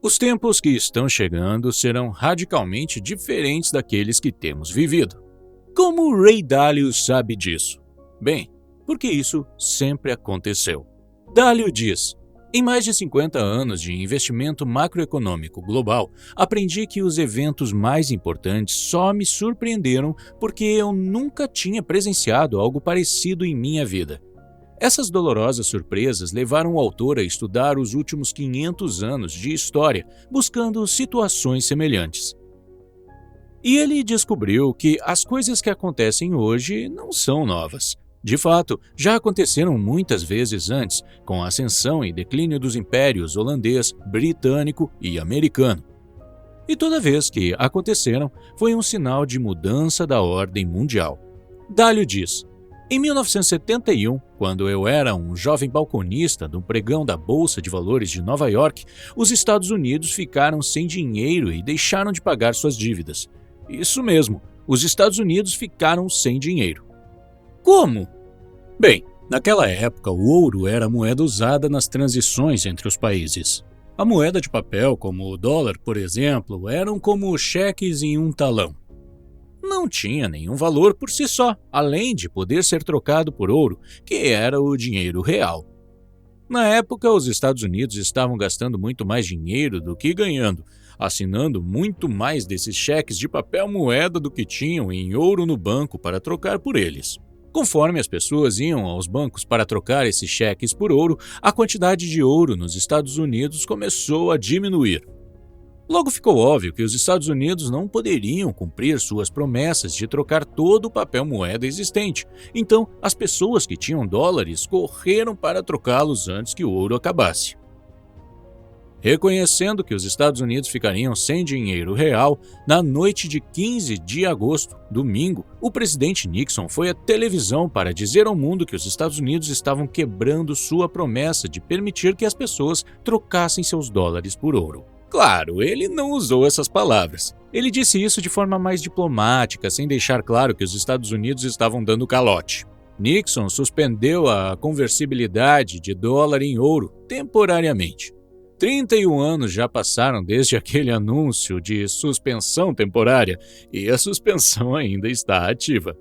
Os tempos que estão chegando serão radicalmente diferentes daqueles que temos vivido. Como o Ray Dalio sabe disso? Bem, porque isso sempre aconteceu. Dalio diz: em mais de 50 anos de investimento macroeconômico global, aprendi que os eventos mais importantes só me surpreenderam porque eu nunca tinha presenciado algo parecido em minha vida. Essas dolorosas surpresas levaram o autor a estudar os últimos 500 anos de história, buscando situações semelhantes. E ele descobriu que as coisas que acontecem hoje não são novas. De fato, já aconteceram muitas vezes antes, com a ascensão e declínio dos impérios holandês, britânico e americano. E toda vez que aconteceram, foi um sinal de mudança da ordem mundial. Dalio diz: em 1971, quando eu era um jovem balconista no pregão da Bolsa de Valores de Nova York, os Estados Unidos ficaram sem dinheiro e deixaram de pagar suas dívidas. Isso mesmo, os Estados Unidos ficaram sem dinheiro. Como? Bem, naquela época o ouro era a moeda usada nas transições entre os países. A moeda de papel, como o dólar, por exemplo, eram como cheques em um talão. Não tinha nenhum valor por si só, além de poder ser trocado por ouro, que era o dinheiro real. Na época, os Estados Unidos estavam gastando muito mais dinheiro do que ganhando, assinando muito mais desses cheques de papel moeda do que tinham em ouro no banco para trocar por eles. Conforme as pessoas iam aos bancos para trocar esses cheques por ouro, a quantidade de ouro nos Estados Unidos começou a diminuir. Logo ficou óbvio que os Estados Unidos não poderiam cumprir suas promessas de trocar todo o papel moeda existente, então as pessoas que tinham dólares correram para trocá-los antes que o ouro acabasse. Reconhecendo que os Estados Unidos ficariam sem dinheiro real, na noite de 15 de agosto, domingo, o presidente Nixon foi à televisão para dizer ao mundo que os Estados Unidos estavam quebrando sua promessa de permitir que as pessoas trocassem seus dólares por ouro. Claro, ele não usou essas palavras. Ele disse isso de forma mais diplomática, sem deixar claro que os Estados Unidos estavam dando calote. Nixon suspendeu a conversibilidade de dólar em ouro temporariamente. 31 anos já passaram desde aquele anúncio de suspensão temporária e a suspensão ainda está ativa.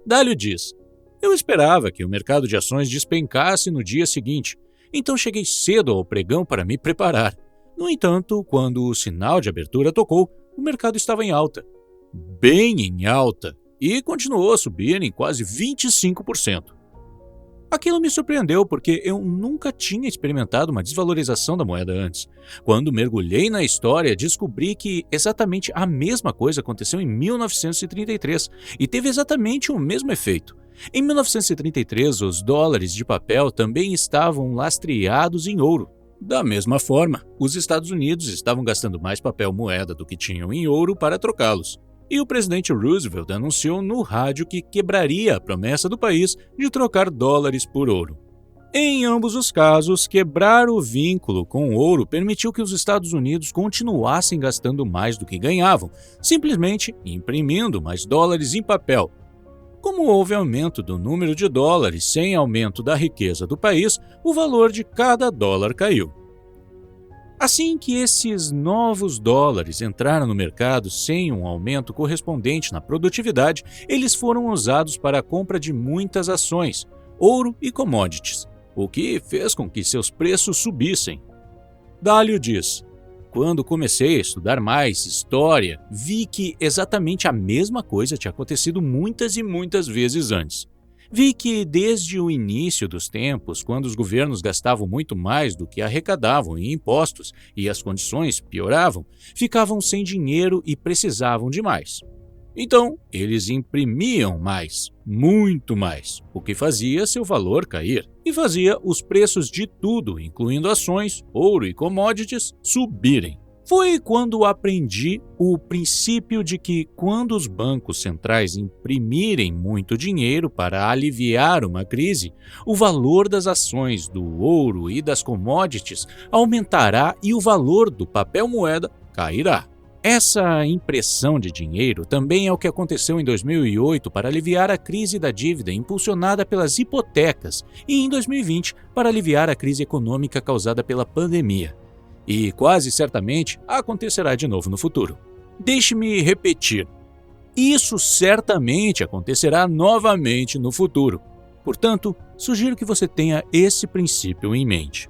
Dalio diz: eu esperava que o mercado de ações despencasse no dia seguinte, então cheguei cedo ao pregão para me preparar. No entanto, quando o sinal de abertura tocou, o mercado estava em alta, bem em alta, e continuou a subir em quase 25%. Aquilo me surpreendeu porque eu nunca tinha experimentado uma desvalorização da moeda antes. Quando mergulhei na história, descobri que exatamente a mesma coisa aconteceu em 1933 e teve exatamente o mesmo efeito. Em 1933, os dólares de papel também estavam lastreados em ouro. Da mesma forma, os Estados Unidos estavam gastando mais papel moeda do que tinham em ouro para trocá-los. E o presidente Roosevelt anunciou no rádio que quebraria a promessa do país de trocar dólares por ouro. Em ambos os casos, quebrar o vínculo com o ouro permitiu que os Estados Unidos continuassem gastando mais do que ganhavam, simplesmente imprimindo mais dólares em papel. Como houve aumento do número de dólares sem aumento da riqueza do país, o valor de cada dólar caiu. Assim que esses novos dólares entraram no mercado sem um aumento correspondente na produtividade, eles foram usados para a compra de muitas ações, ouro e commodities, o que fez com que seus preços subissem. Dalio diz: quando comecei a estudar mais história, vi que exatamente a mesma coisa tinha acontecido muitas e muitas vezes antes. Vi que desde o início dos tempos, quando os governos gastavam muito mais do que arrecadavam em impostos e as condições pioravam, ficavam sem dinheiro e precisavam de mais. Então, eles imprimiam mais, muito mais, o que fazia seu valor cair e fazia os preços de tudo, incluindo ações, ouro e commodities, subirem. Foi quando aprendi o princípio de que quando os bancos centrais imprimirem muito dinheiro para aliviar uma crise, o valor das ações, do ouro e das commodities aumentará e o valor do papel moeda cairá. Essa impressão de dinheiro também é o que aconteceu em 2008 para aliviar a crise da dívida impulsionada pelas hipotecas e em 2020 para aliviar a crise econômica causada pela pandemia. e quase certamente acontecerá de novo no futuro. Deixe-me repetir. Isso certamente acontecerá novamente no futuro. Portanto, sugiro que você tenha esse princípio em mente.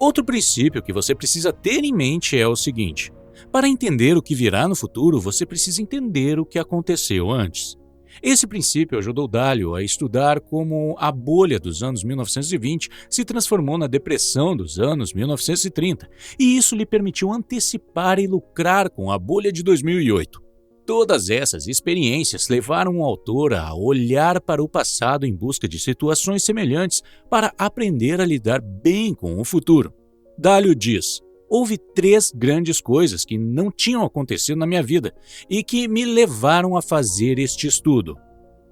Outro princípio que você precisa ter em mente é o seguinte: para entender o que virá no futuro, você precisa entender o que aconteceu antes. Esse princípio ajudou Dalio a estudar como a bolha dos anos 1920 se transformou na depressão dos anos 1930, e isso lhe permitiu antecipar e lucrar com a bolha de 2008. Todas essas experiências levaram o autor a olhar para o passado em busca de situações semelhantes para aprender a lidar bem com o futuro. Dalio diz: houve 3 grandes coisas que não tinham acontecido na minha vida e que me levaram a fazer este estudo.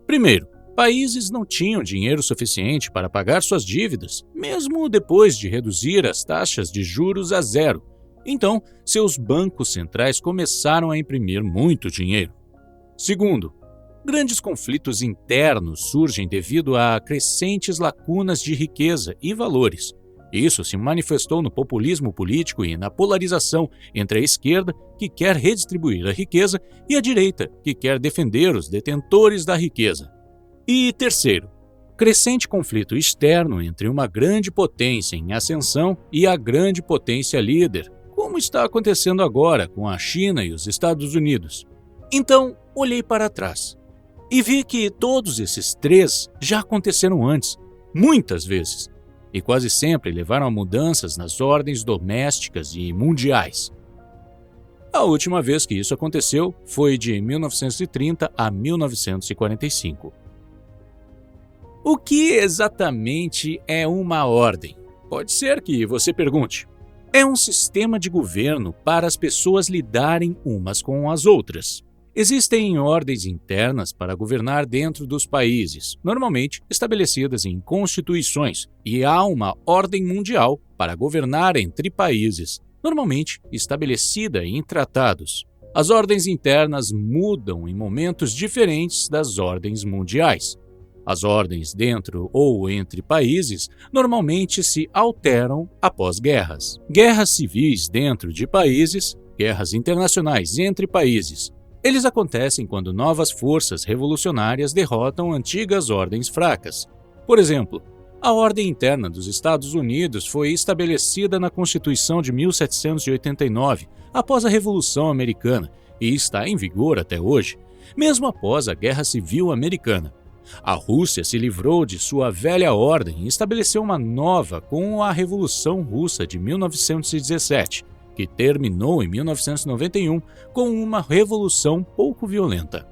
Primeiro, países não tinham dinheiro suficiente para pagar suas dívidas, mesmo depois de reduzir as taxas de juros a 0. Então, seus bancos centrais começaram a imprimir muito dinheiro. Segundo, grandes conflitos internos surgem devido a crescentes lacunas de riqueza e valores. Isso se manifestou no populismo político e na polarização entre a esquerda, que quer redistribuir a riqueza, e a direita, que quer defender os detentores da riqueza. E terceiro, crescente conflito externo entre uma grande potência em ascensão e a grande potência líder, como está acontecendo agora com a China e os Estados Unidos. Então, olhei para trás e vi que todos esses 3 já aconteceram antes, muitas vezes, e quase sempre levaram a mudanças nas ordens domésticas e mundiais. A última vez que isso aconteceu foi de 1930 a 1945. O que exatamente é uma ordem? Pode ser que você pergunte. É um sistema de governo para as pessoas lidarem umas com as outras. Existem ordens internas para governar dentro dos países, normalmente estabelecidas em constituições, e há uma ordem mundial para governar entre países, normalmente estabelecida em tratados. As ordens internas mudam em momentos diferentes das ordens mundiais. As ordens dentro ou entre países normalmente se alteram após guerras. Guerras civis dentro de países, guerras internacionais entre países. Eles acontecem quando novas forças revolucionárias derrotam antigas ordens fracas. Por exemplo, a ordem interna dos Estados Unidos foi estabelecida na Constituição de 1789, após a Revolução Americana, e está em vigor até hoje, mesmo após a Guerra Civil Americana. A Rússia se livrou de sua velha ordem e estabeleceu uma nova com a Revolução Russa de 1917, que terminou em 1991 com uma revolução pouco violenta.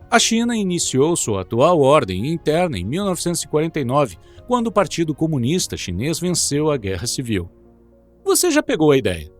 A China iniciou sua atual ordem interna em 1949, quando o Partido Comunista Chinês venceu a Guerra Civil. Você já pegou a ideia?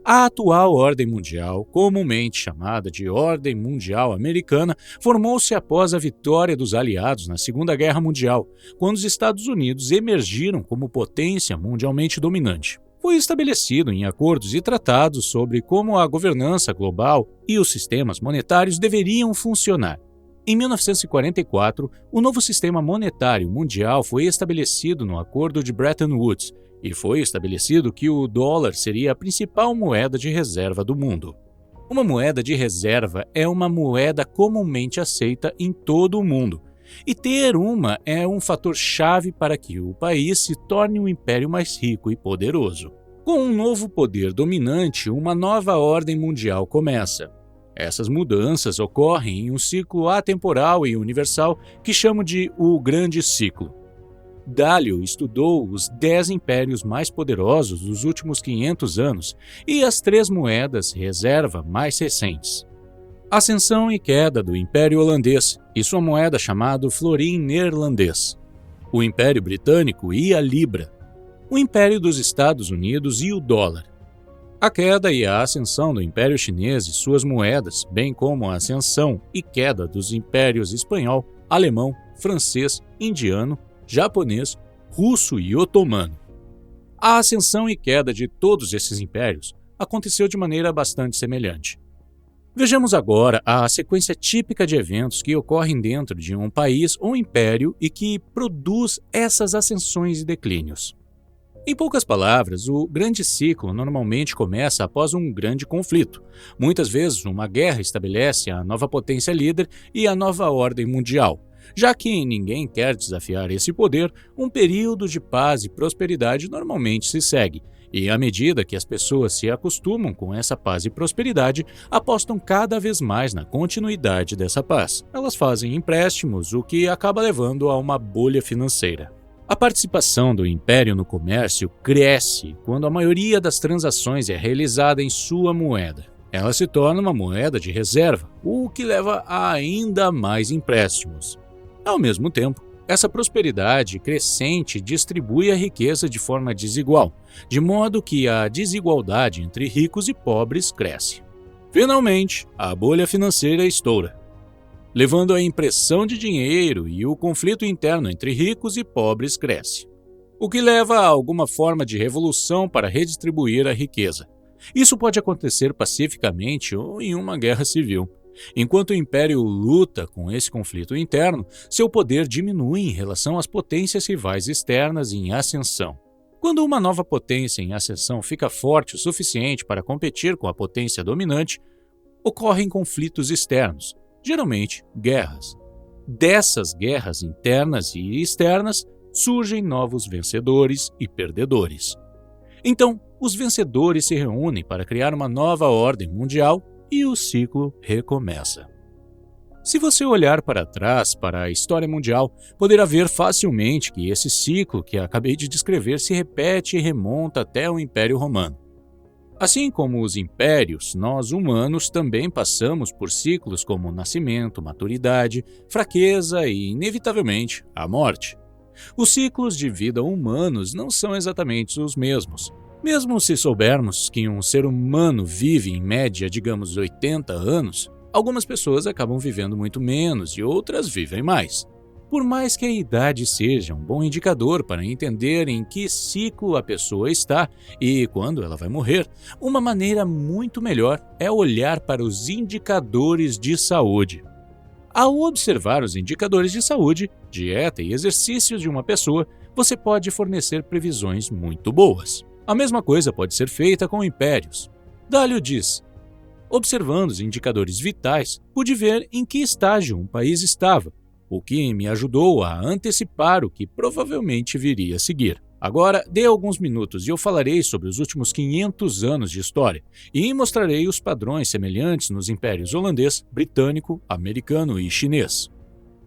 A atual ordem mundial, comumente chamada de Ordem Mundial Americana, formou-se após a vitória dos aliados na Segunda Guerra Mundial, quando os Estados Unidos emergiram como potência mundialmente dominante. Foi estabelecido em acordos e tratados sobre como a governança global e os sistemas monetários deveriam funcionar. Em 1944, o novo sistema monetário mundial foi estabelecido no Acordo de Bretton Woods, e foi estabelecido que o dólar seria a principal moeda de reserva do mundo. Uma moeda de reserva é uma moeda comumente aceita em todo o mundo, e ter uma é um fator-chave para que o país se torne um império mais rico e poderoso. Com um novo poder dominante, uma nova ordem mundial começa. Essas mudanças ocorrem em um ciclo atemporal e universal que chamo de o Grande Ciclo. Dalio estudou os 10 impérios mais poderosos dos últimos 500 anos e as 3 moedas reserva mais recentes. Ascensão e queda do Império Holandês e sua moeda chamada florim neerlandês. O Império Britânico e a Libra. O Império dos Estados Unidos e o dólar. A queda e a ascensão do Império Chinês e suas moedas, bem como a ascensão e queda dos impérios espanhol, alemão, francês, indiano, japonês, russo e otomano. A ascensão e queda de todos esses impérios aconteceu de maneira bastante semelhante. Vejamos agora a sequência típica de eventos que ocorrem dentro de um país ou império e que produz essas ascensões e declínios. Em poucas palavras, o grande ciclo normalmente começa após um grande conflito. Muitas vezes, uma guerra estabelece a nova potência líder e a nova ordem mundial. Já que ninguém quer desafiar esse poder, um período de paz e prosperidade normalmente se segue. E à medida que as pessoas se acostumam com essa paz e prosperidade, apostam cada vez mais na continuidade dessa paz. Elas fazem empréstimos, o que acaba levando a uma bolha financeira. A participação do império no comércio cresce quando a maioria das transações é realizada em sua moeda. Ela se torna uma moeda de reserva, o que leva a ainda mais empréstimos. Ao mesmo tempo, essa prosperidade crescente distribui a riqueza de forma desigual, de modo que a desigualdade entre ricos e pobres cresce. Finalmente, a bolha financeira estoura, levando à impressão de dinheiro, e o conflito interno entre ricos e pobres cresce, o que leva a alguma forma de revolução para redistribuir a riqueza. Isso pode acontecer pacificamente ou em uma guerra civil. Enquanto o Império luta com esse conflito interno, seu poder diminui em relação às potências rivais externas em ascensão. Quando uma nova potência em ascensão fica forte o suficiente para competir com a potência dominante, ocorrem conflitos externos, geralmente guerras. Dessas guerras internas e externas surgem novos vencedores e perdedores. Então, os vencedores se reúnem para criar uma nova ordem mundial e o ciclo recomeça. Se você olhar para trás para a história mundial, poderá ver facilmente que esse ciclo que acabei de descrever se repete e remonta até o Império Romano. Assim como os impérios, nós humanos também passamos por ciclos como nascimento, maturidade, fraqueza e, inevitavelmente, a morte. Os ciclos de vida humanos não são exatamente os mesmos. Mesmo se soubermos que um ser humano vive em média, digamos, 80 anos, algumas pessoas acabam vivendo muito menos e outras vivem mais. Por mais que a idade seja um bom indicador para entender em que ciclo a pessoa está e quando ela vai morrer, uma maneira muito melhor é olhar para os indicadores de saúde. Ao observar os indicadores de saúde, dieta e exercícios de uma pessoa, você pode fornecer previsões muito boas. A mesma coisa pode ser feita com impérios. Dálio diz: observando os indicadores vitais, pude ver em que estágio um país estava, o que me ajudou a antecipar o que provavelmente viria a seguir. Agora, dê alguns minutos e eu falarei sobre os últimos 500 anos de história e mostrarei os padrões semelhantes nos impérios holandês, britânico, americano e chinês.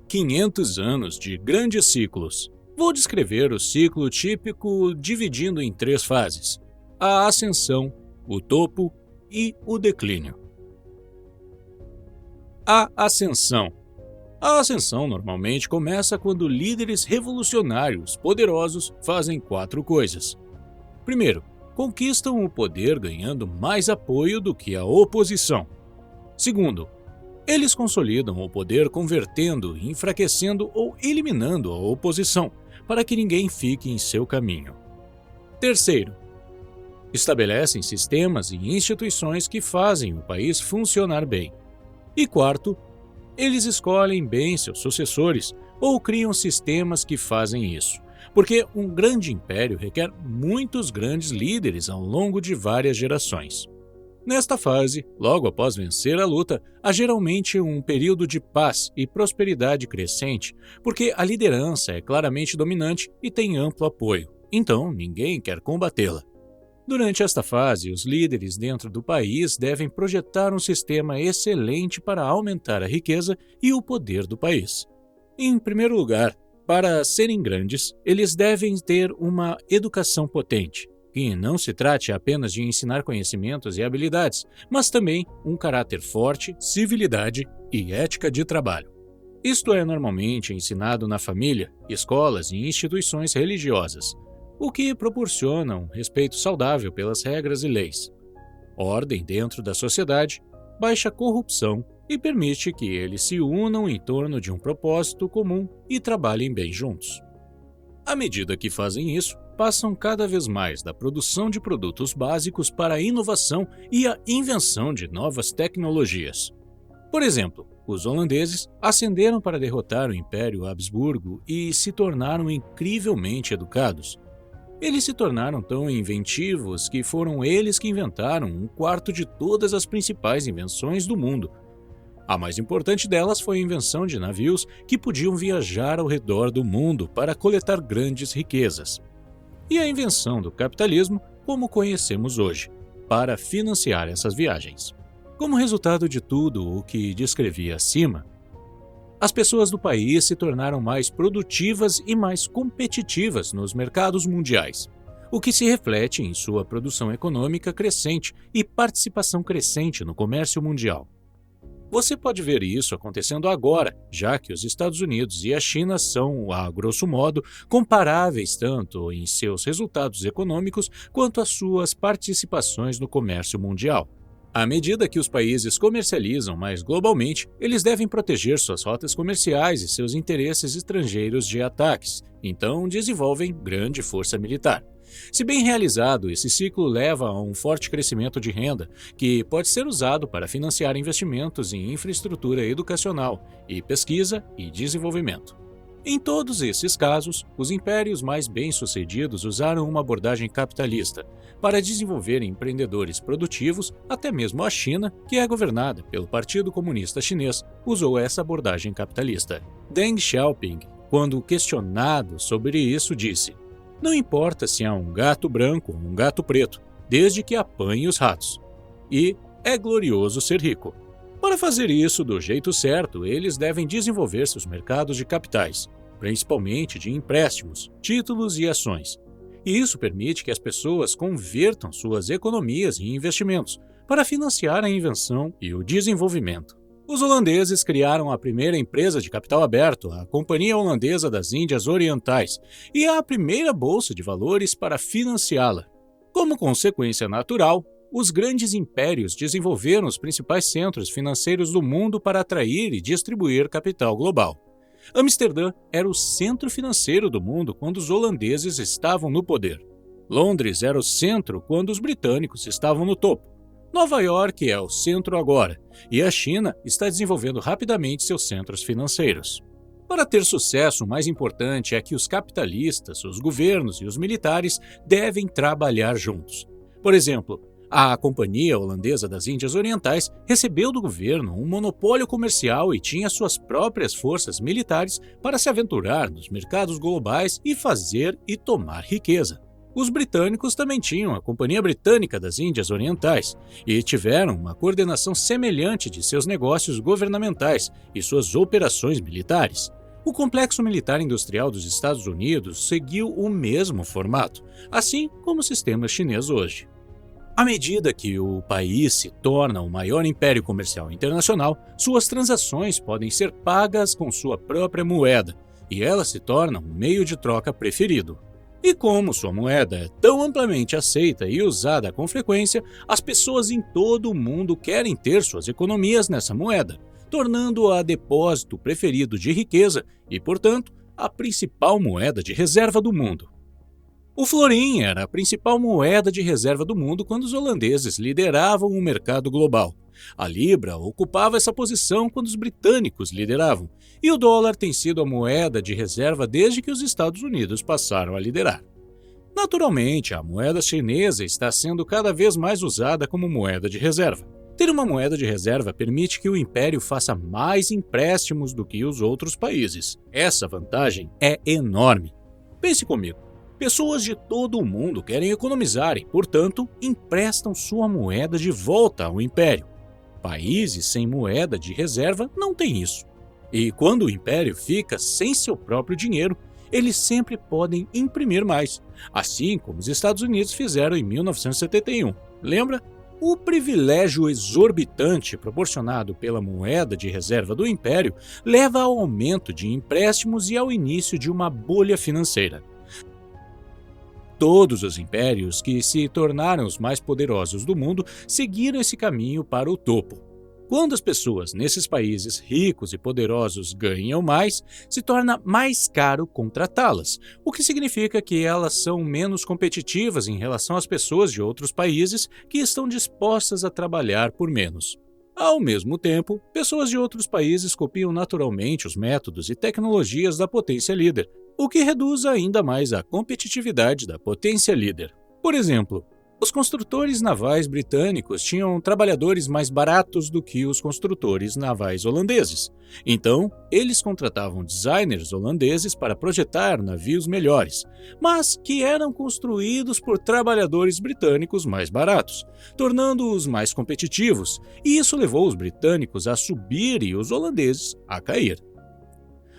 500 anos de grandes ciclos. Vou descrever o ciclo típico dividindo em 3 fases: a ascensão, o topo e o declínio. A ascensão. A ascensão normalmente começa quando líderes revolucionários poderosos fazem 4 coisas. Primeiro, conquistam o poder ganhando mais apoio do que a oposição. Segundo, eles consolidam o poder convertendo, enfraquecendo ou eliminando a oposição, para que ninguém fique em seu caminho. Terceiro, estabelecem sistemas e instituições que fazem o país funcionar bem. E quarto, eles escolhem bem seus sucessores ou criam sistemas que fazem isso, porque um grande império requer muitos grandes líderes ao longo de várias gerações. Nesta fase, logo após vencer a luta, há geralmente um período de paz e prosperidade crescente, porque a liderança é claramente dominante e tem amplo apoio, então ninguém quer combatê-la. Durante esta fase, os líderes dentro do país devem projetar um sistema excelente para aumentar a riqueza e o poder do país. Em primeiro lugar, para serem grandes, eles devem ter uma educação potente, que não se trate apenas de ensinar conhecimentos e habilidades, mas também um caráter forte, civilidade e ética de trabalho. Isto é normalmente ensinado na família, escolas e instituições religiosas, o que proporciona um respeito saudável pelas regras e leis, ordem dentro da sociedade, baixa corrupção e permite que eles se unam em torno de um propósito comum e trabalhem bem juntos. À medida que fazem isso, passam cada vez mais da produção de produtos básicos para a inovação e a invenção de novas tecnologias. Por exemplo, os holandeses ascenderam para derrotar o Império Habsburgo e se tornaram incrivelmente educados. Eles se tornaram tão inventivos que foram eles que inventaram um quarto de todas as principais invenções do mundo. A mais importante delas foi a invenção de navios que podiam viajar ao redor do mundo para coletar grandes riquezas. E a invenção do capitalismo, como conhecemos hoje, para financiar essas viagens. Como resultado de tudo o que descrevi acima, as pessoas do país se tornaram mais produtivas e mais competitivas nos mercados mundiais, o que se reflete em sua produção econômica crescente e participação crescente no comércio mundial. Você pode ver isso acontecendo agora, já que os Estados Unidos e a China são, a grosso modo, comparáveis tanto em seus resultados econômicos quanto às suas participações no comércio mundial. À medida que os países comercializam mais globalmente, eles devem proteger suas rotas comerciais e seus interesses estrangeiros de ataques, então desenvolvem grande força militar. Se bem realizado, esse ciclo leva a um forte crescimento de renda, que pode ser usado para financiar investimentos em infraestrutura educacional e pesquisa e desenvolvimento. Em todos esses casos, os impérios mais bem-sucedidos usaram uma abordagem capitalista para desenvolver empreendedores produtivos. Até mesmo a China, que é governada pelo Partido Comunista Chinês, usou essa abordagem capitalista. Deng Xiaoping, quando questionado sobre isso, disse: "Não importa se há um gato branco ou um gato preto, desde que apanhe os ratos. E é glorioso ser rico." Para fazer isso do jeito certo, eles devem desenvolver seus mercados de capitais, principalmente de empréstimos, títulos e ações. E isso permite que as pessoas convertam suas economias em investimentos para financiar a invenção e o desenvolvimento. Os holandeses criaram a primeira empresa de capital aberto, a Companhia Holandesa das Índias Orientais, e a primeira bolsa de valores para financiá-la. Como consequência natural, os grandes impérios desenvolveram os principais centros financeiros do mundo para atrair e distribuir capital global. Amsterdã era o centro financeiro do mundo quando os holandeses estavam no poder. Londres era o centro quando os britânicos estavam no topo. Nova York é o centro agora, e a China está desenvolvendo rapidamente seus centros financeiros. Para ter sucesso, o mais importante é que os capitalistas, os governos e os militares devem trabalhar juntos. Por exemplo, a Companhia Holandesa das Índias Orientais recebeu do governo um monopólio comercial e tinha suas próprias forças militares para se aventurar nos mercados globais e fazer e tomar riqueza. Os britânicos também tinham a Companhia Britânica das Índias Orientais e tiveram uma coordenação semelhante de seus negócios governamentais e suas operações militares. O complexo militar industrial dos Estados Unidos seguiu o mesmo formato, assim como o sistema chinês hoje. À medida que o país se torna o maior império comercial internacional, suas transações podem ser pagas com sua própria moeda, e ela se torna um meio de troca preferido. E como sua moeda é tão amplamente aceita e usada com frequência, as pessoas em todo o mundo querem ter suas economias nessa moeda, tornando-a depósito preferido de riqueza e, portanto, a principal moeda de reserva do mundo. O florim era a principal moeda de reserva do mundo quando os holandeses lideravam o mercado global. A libra ocupava essa posição quando os britânicos lideravam, e o dólar tem sido a moeda de reserva desde que os Estados Unidos passaram a liderar. Naturalmente, a moeda chinesa está sendo cada vez mais usada como moeda de reserva. Ter uma moeda de reserva permite que o império faça mais empréstimos do que os outros países. Essa vantagem é enorme. Pense comigo. Pessoas de todo o mundo querem economizar e, portanto, emprestam sua moeda de volta ao império. Países sem moeda de reserva não têm isso. E quando o império fica sem seu próprio dinheiro, eles sempre podem imprimir mais, assim como os Estados Unidos fizeram em 1971. Lembra? O privilégio exorbitante proporcionado pela moeda de reserva do império leva ao aumento de empréstimos e ao início de uma bolha financeira. Todos os impérios que se tornaram os mais poderosos do mundo seguiram esse caminho para o topo. Quando as pessoas nesses países ricos e poderosos ganham mais, se torna mais caro contratá-las, o que significa que elas são menos competitivas em relação às pessoas de outros países que estão dispostas a trabalhar por menos. Ao mesmo tempo, pessoas de outros países copiam naturalmente os métodos e tecnologias da potência líder, o que reduz ainda mais a competitividade da potência líder. Por exemplo, os construtores navais britânicos tinham trabalhadores mais baratos do que os construtores navais holandeses. Então, eles contratavam designers holandeses para projetar navios melhores, mas que eram construídos por trabalhadores britânicos mais baratos, tornando-os mais competitivos, e isso levou os britânicos a subir e os holandeses a cair.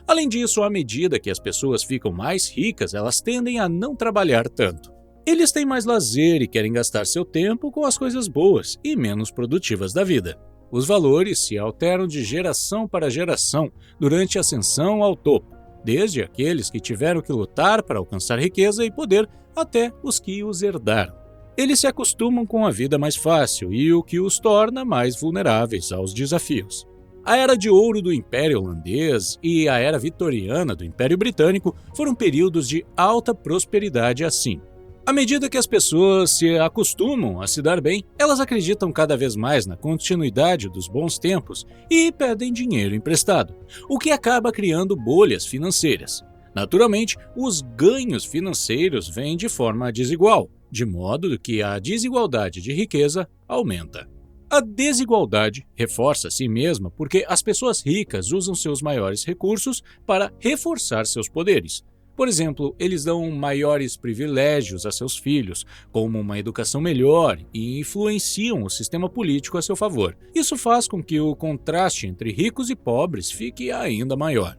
Além disso, à medida que as pessoas ficam mais ricas, elas tendem a não trabalhar tanto. Eles têm mais lazer e querem gastar seu tempo com as coisas boas e menos produtivas da vida. Os valores se alteram de geração para geração durante a ascensão ao topo, desde aqueles que tiveram que lutar para alcançar riqueza e poder até os que os herdaram. Eles se acostumam com a vida mais fácil e o que os torna mais vulneráveis aos desafios. A Era de Ouro do Império Holandês e a Era Vitoriana do Império Britânico foram períodos de alta prosperidade assim. À medida que as pessoas se acostumam a se dar bem, elas acreditam cada vez mais na continuidade dos bons tempos e pedem dinheiro emprestado, o que acaba criando bolhas financeiras. Naturalmente, os ganhos financeiros vêm de forma desigual, de modo que a desigualdade de riqueza aumenta. A desigualdade reforça a si mesma porque as pessoas ricas usam seus maiores recursos para reforçar seus poderes. Por exemplo, eles dão maiores privilégios a seus filhos, como uma educação melhor, e influenciam o sistema político a seu favor. Isso faz com que o contraste entre ricos e pobres fique ainda maior.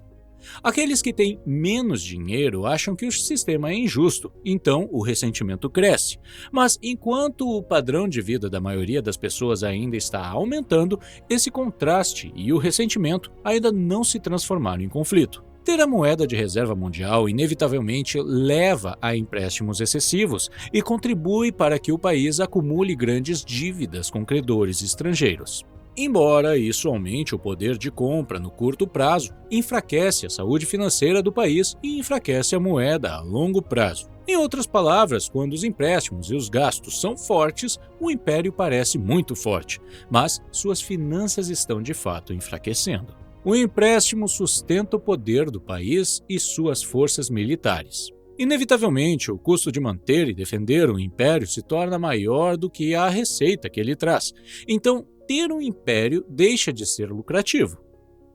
Aqueles que têm menos dinheiro acham que o sistema é injusto, então o ressentimento cresce. Mas enquanto o padrão de vida da maioria das pessoas ainda está aumentando, esse contraste e o ressentimento ainda não se transformaram em conflito. Ter a moeda de reserva mundial inevitavelmente leva a empréstimos excessivos e contribui para que o país acumule grandes dívidas com credores estrangeiros. Embora isso aumente o poder de compra no curto prazo, enfraquece a saúde financeira do país e enfraquece a moeda a longo prazo. Em outras palavras, quando os empréstimos e os gastos são fortes, o império parece muito forte, mas suas finanças estão de fato enfraquecendo. O empréstimo sustenta o poder do país e suas forças militares. Inevitavelmente, o custo de manter e defender o império se torna maior do que a receita que ele traz. Então, ter um império deixa de ser lucrativo.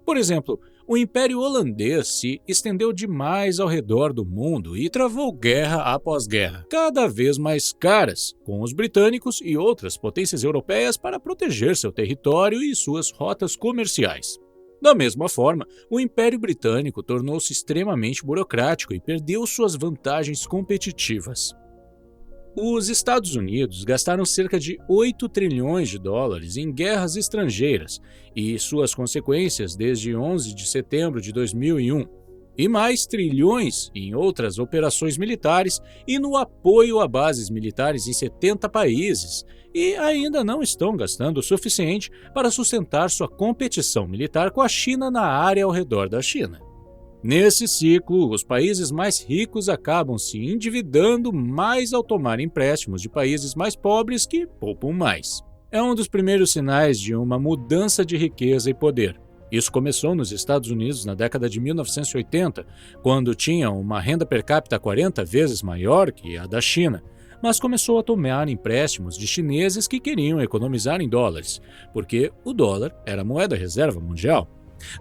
Por exemplo, o Império Holandês se estendeu demais ao redor do mundo e travou guerra após guerra, cada vez mais caras, com os britânicos e outras potências europeias para proteger seu território e suas rotas comerciais. Da mesma forma, o Império Britânico tornou-se extremamente burocrático e perdeu suas vantagens competitivas. Os Estados Unidos gastaram cerca de 8 trilhões de dólares em guerras estrangeiras e suas consequências desde 11 de setembro de 2001, e mais trilhões em outras operações militares e no apoio a bases militares em 70 países, e ainda não estão gastando o suficiente para sustentar sua competição militar com a China na área ao redor da China. Nesse ciclo, os países mais ricos acabam se endividando mais ao tomar empréstimos de países mais pobres que poupam mais. É um dos primeiros sinais de uma mudança de riqueza e poder. Isso começou nos Estados Unidos na década de 1980, quando tinham uma renda per capita 40 vezes maior que a da China, mas começou a tomar empréstimos de chineses que queriam economizar em dólares, porque o dólar era a moeda reserva mundial.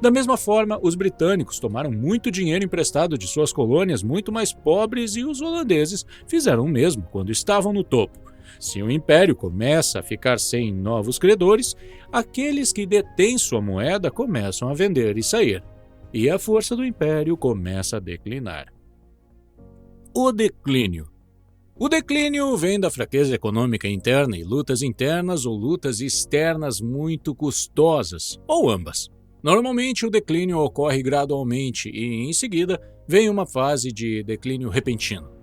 Da mesma forma, os britânicos tomaram muito dinheiro emprestado de suas colônias muito mais pobres e os holandeses fizeram o mesmo quando estavam no topo. Se o império começa a ficar sem novos credores, aqueles que detêm sua moeda começam a vender e sair, e a força do império começa a declinar. O declínio. O declínio vem da fraqueza econômica interna e lutas internas ou lutas externas muito custosas, ou ambas. Normalmente, o declínio ocorre gradualmente e, em seguida, vem uma fase de declínio repentino.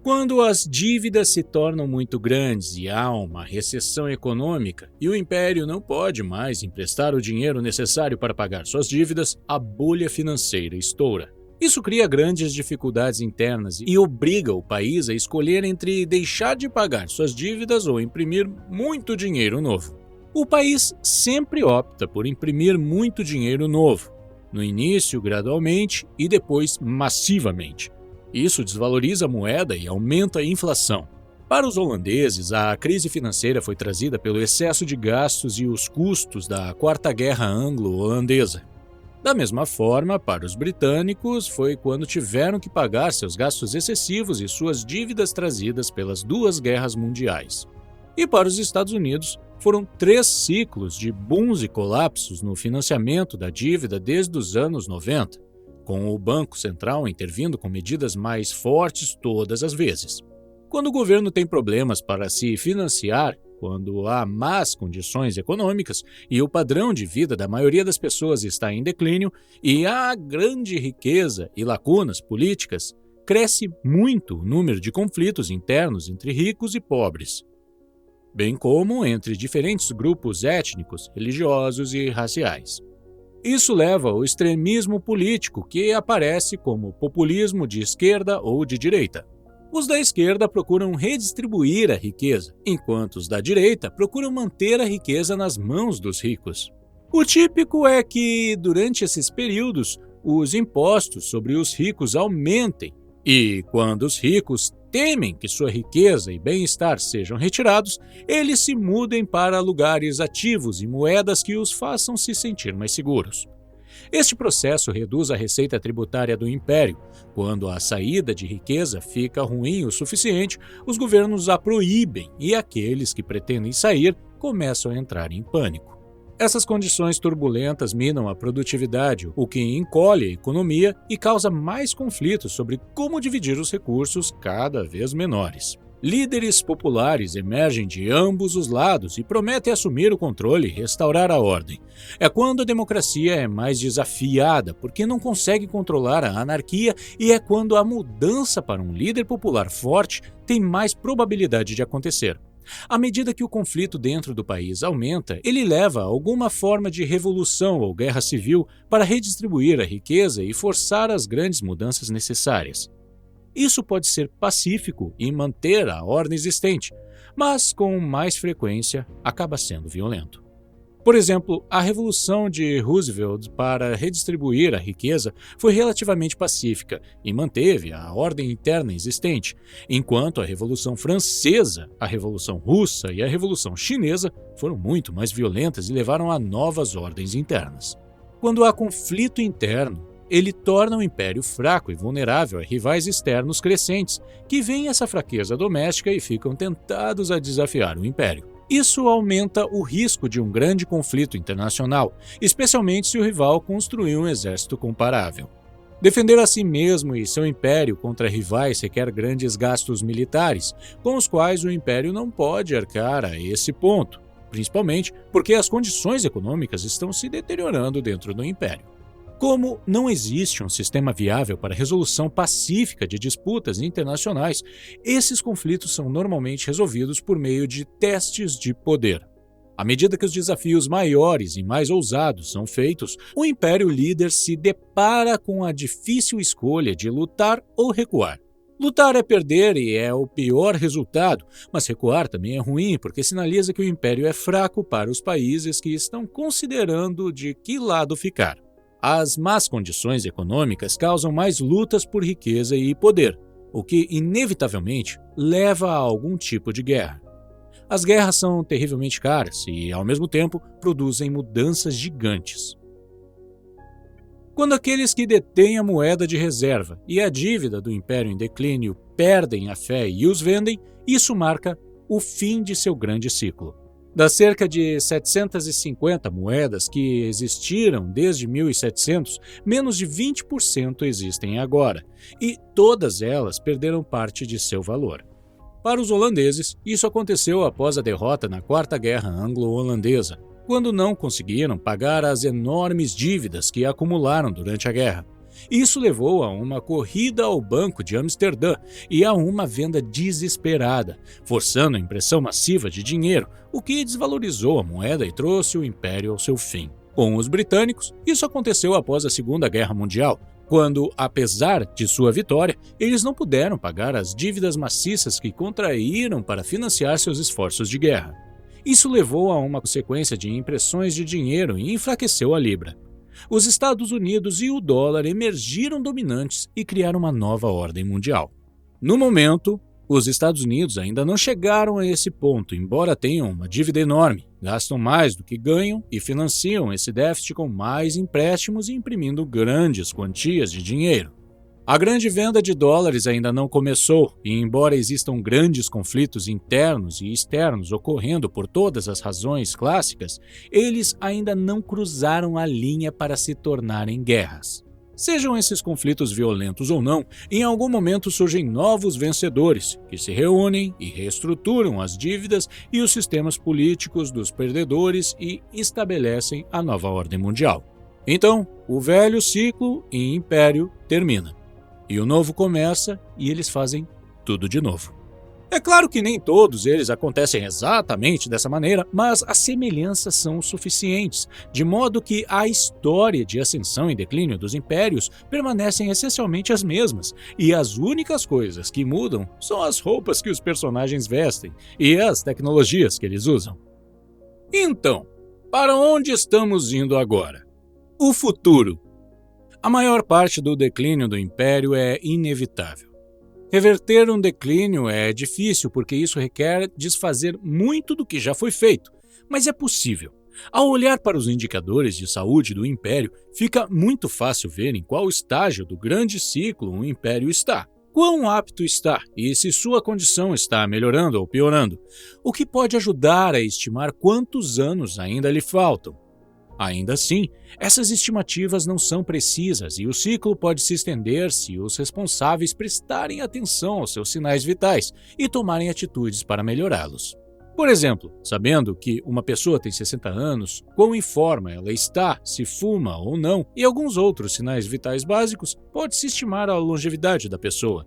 Quando as dívidas se tornam muito grandes e há uma recessão econômica e o império não pode mais emprestar o dinheiro necessário para pagar suas dívidas, a bolha financeira estoura. Isso cria grandes dificuldades internas e obriga o país a escolher entre deixar de pagar suas dívidas ou imprimir muito dinheiro novo. O país sempre opta por imprimir muito dinheiro novo, no início gradualmente e depois massivamente. Isso desvaloriza a moeda e aumenta a inflação. Para os holandeses, a crise financeira foi trazida pelo excesso de gastos e os custos da Quarta Guerra Anglo-Holandesa. Da mesma forma, para os britânicos, foi quando tiveram que pagar seus gastos excessivos e suas dívidas trazidas pelas duas guerras mundiais. E para os Estados Unidos, foram 3 ciclos de booms e colapsos no financiamento da dívida desde os anos 90, com o Banco Central intervindo com medidas mais fortes todas as vezes. Quando o governo tem problemas para se financiar, quando há más condições econômicas e o padrão de vida da maioria das pessoas está em declínio e há grande riqueza e lacunas políticas, cresce muito o número de conflitos internos entre ricos e pobres, bem como entre diferentes grupos étnicos, religiosos e raciais. Isso leva ao extremismo político, que aparece como populismo de esquerda ou de direita. Os da esquerda procuram redistribuir a riqueza, enquanto os da direita procuram manter a riqueza nas mãos dos ricos. O típico é que, durante esses períodos, os impostos sobre os ricos aumentem, e quando os ricos temem que sua riqueza e bem-estar sejam retirados, eles se mudem para lugares ativos e moedas que os façam se sentir mais seguros. Este processo reduz a receita tributária do império. Quando a saída de riqueza fica ruim o suficiente, os governos a proíbem e aqueles que pretendem sair começam a entrar em pânico. Essas condições turbulentas minam a produtividade, o que encolhe a economia e causa mais conflitos sobre como dividir os recursos cada vez menores. Líderes populares emergem de ambos os lados e prometem assumir o controle e restaurar a ordem. É quando a democracia é mais desafiada, porque não consegue controlar a anarquia, e é quando a mudança para um líder popular forte tem mais probabilidade de acontecer. À medida que o conflito dentro do país aumenta, ele leva a alguma forma de revolução ou guerra civil para redistribuir a riqueza e forçar as grandes mudanças necessárias. Isso pode ser pacífico e manter a ordem existente, mas com mais frequência acaba sendo violento. Por exemplo, a Revolução de Roosevelt para redistribuir a riqueza foi relativamente pacífica e manteve a ordem interna existente, enquanto a Revolução Francesa, a Revolução Russa e a Revolução Chinesa foram muito mais violentas e levaram a novas ordens internas. Quando há conflito interno, ele torna o império fraco e vulnerável a rivais externos crescentes, que veem essa fraqueza doméstica e ficam tentados a desafiar o império. Isso aumenta o risco de um grande conflito internacional, especialmente se o rival construir um exército comparável. Defender a si mesmo e seu império contra rivais requer grandes gastos militares, com os quais o império não pode arcar a esse ponto, principalmente porque as condições econômicas estão se deteriorando dentro do império. Como não existe um sistema viável para resolução pacífica de disputas internacionais, esses conflitos são normalmente resolvidos por meio de testes de poder. À medida que os desafios maiores e mais ousados são feitos, o império líder se depara com a difícil escolha de lutar ou recuar. Lutar é perder e é o pior resultado, mas recuar também é ruim porque sinaliza que o império é fraco para os países que estão considerando de que lado ficar. As más condições econômicas causam mais lutas por riqueza e poder, o que inevitavelmente leva a algum tipo de guerra. As guerras são terrivelmente caras e, ao mesmo tempo, produzem mudanças gigantes. Quando aqueles que detêm a moeda de reserva e a dívida do império em declínio perdem a fé e os vendem, isso marca o fim de seu grande ciclo. Das cerca de 750 moedas que existiram desde 1700, menos de 20% existem agora, e todas elas perderam parte de seu valor. Para os holandeses, isso aconteceu após a derrota na Quarta Guerra Anglo-Holandesa, quando não conseguiram pagar as enormes dívidas que acumularam durante a guerra. Isso levou a uma corrida ao Banco de Amsterdã e a uma venda desesperada, forçando a impressão massiva de dinheiro, o que desvalorizou a moeda e trouxe o império ao seu fim. Com os britânicos, isso aconteceu após a Segunda Guerra Mundial, quando, apesar de sua vitória, eles não puderam pagar as dívidas maciças que contraíram para financiar seus esforços de guerra. Isso levou a uma sequência de impressões de dinheiro e enfraqueceu a libra. Os Estados Unidos e o dólar emergiram dominantes e criaram uma nova ordem mundial. No momento, os Estados Unidos ainda não chegaram a esse ponto, embora tenham uma dívida enorme, gastam mais do que ganham e financiam esse déficit com mais empréstimos e imprimindo grandes quantias de dinheiro. A grande venda de dólares ainda não começou e, embora existam grandes conflitos internos e externos ocorrendo por todas as razões clássicas, eles ainda não cruzaram a linha para se tornarem guerras. Sejam esses conflitos violentos ou não, em algum momento surgem novos vencedores, que se reúnem e reestruturam as dívidas e os sistemas políticos dos perdedores e estabelecem a nova ordem mundial. Então, o velho ciclo e império termina. E o novo começa e eles fazem tudo de novo. É claro que nem todos eles acontecem exatamente dessa maneira, mas as semelhanças são suficientes, de modo que a história de ascensão e declínio dos impérios permanecem essencialmente as mesmas, e as únicas coisas que mudam são as roupas que os personagens vestem e as tecnologias que eles usam. Então, para onde estamos indo agora? O futuro. A maior parte do declínio do império é inevitável. Reverter um declínio é difícil porque isso requer desfazer muito do que já foi feito, mas é possível. Ao olhar para os indicadores de saúde do império, fica muito fácil ver em qual estágio do grande ciclo o império está, quão apto está e se sua condição está melhorando ou piorando, o que pode ajudar a estimar quantos anos ainda lhe faltam. Ainda assim, essas estimativas não são precisas e o ciclo pode se estender se os responsáveis prestarem atenção aos seus sinais vitais e tomarem atitudes para melhorá-los. Por exemplo, sabendo que uma pessoa tem 60 anos, quão em forma ela está, se fuma ou não, e alguns outros sinais vitais básicos, pode-se estimar a longevidade da pessoa.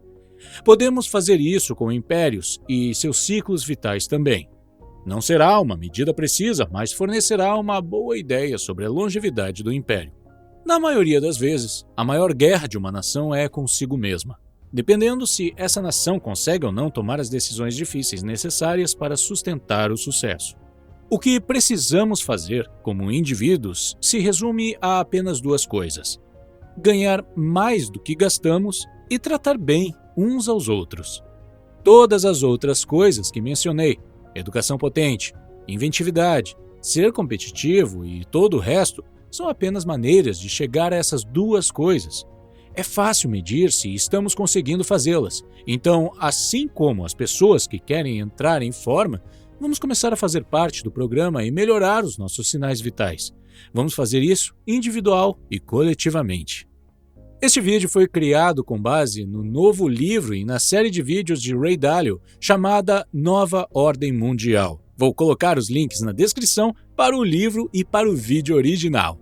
Podemos fazer isso com impérios e seus ciclos vitais também. Não será uma medida precisa, mas fornecerá uma boa ideia sobre a longevidade do império. Na maioria das vezes, a maior guerra de uma nação é consigo mesma, dependendo se essa nação consegue ou não tomar as decisões difíceis necessárias para sustentar o sucesso. O que precisamos fazer, como indivíduos, se resume a apenas duas coisas: ganhar mais do que gastamos e tratar bem uns aos outros. Todas as outras coisas que mencionei, educação potente, inventividade, ser competitivo e todo o resto, são apenas maneiras de chegar a essas duas coisas. É fácil medir se estamos conseguindo fazê-las. Então, assim como as pessoas que querem entrar em forma, vamos começar a fazer parte do programa e melhorar os nossos sinais vitais. Vamos fazer isso individual e coletivamente. Este vídeo foi criado com base no novo livro e na série de vídeos de Ray Dalio chamada Nova Ordem Mundial. Vou colocar os links na descrição para o livro e para o vídeo original.